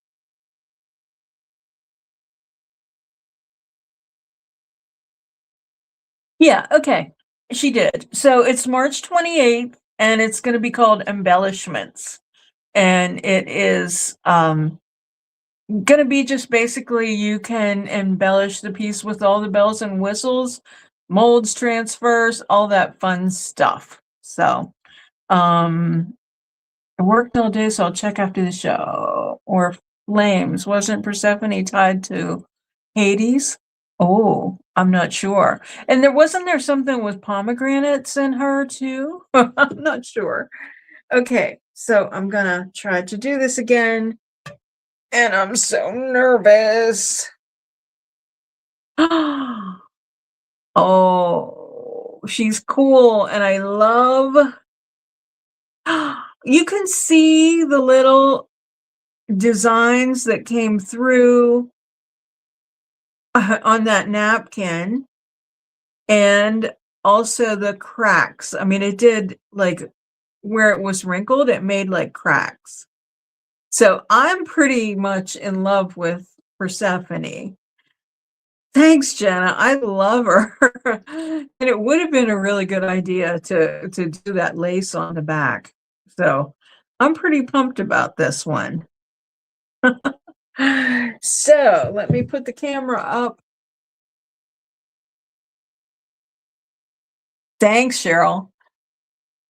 Yeah, okay. She did. So it's March 28th, and it's going to be called Embellishments. And it is going to be just basically you can embellish the piece with all the bells and whistles, molds, transfers, all that fun stuff. So I worked all day, so I'll check after the show. Or Flames. Wasn't Persephone tied to Hades? Oh, I'm not sure. And wasn't there something with pomegranates in her too? I'm not sure. Okay, so I'm gonna try to do this again. And I'm so nervous. Oh, she's cool. And I love, you can see the little designs that came through on that napkin, and also the cracks. I mean, it did like where it was wrinkled, it made like cracks. So I'm pretty much in love with Persephone. Thanks, Jenna. I love her. And it would have been a really good idea to do that lace on the back. So I'm pretty pumped about this one. So let me put the camera up. Thanks, Cheryl.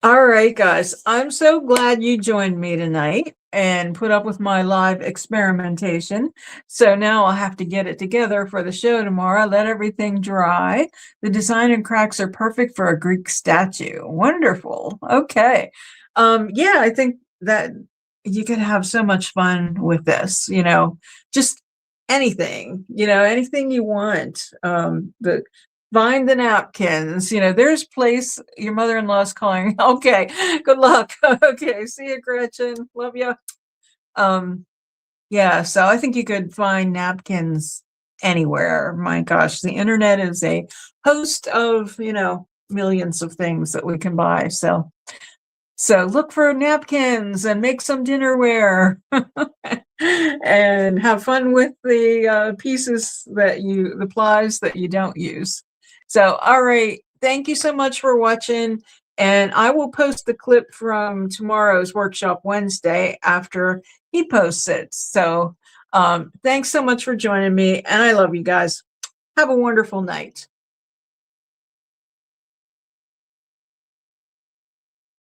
All right, guys. I'm so glad you joined me tonight and put up with my live experimentation. So now I'll have to get it together for the show tomorrow. Let everything dry. The design and cracks are perfect for a Greek statue. Wonderful. Okay. Yeah, I think that you can have so much fun with this, just anything, anything you want. Find the napkins. There's place your mother-in-law's calling. Okay, good luck. Okay, see you, Gretchen. Love you. Yeah, so I think you could find napkins anywhere. My gosh, the internet is a host of, millions of things that we can buy. So look for napkins and make some dinnerware and have fun with the pieces the plies that you don't use. So, all right. Thank you so much for watching. And I will post the clip from tomorrow's workshop Wednesday after he posts it. So thanks so much for joining me. And I love you guys. Have a wonderful night.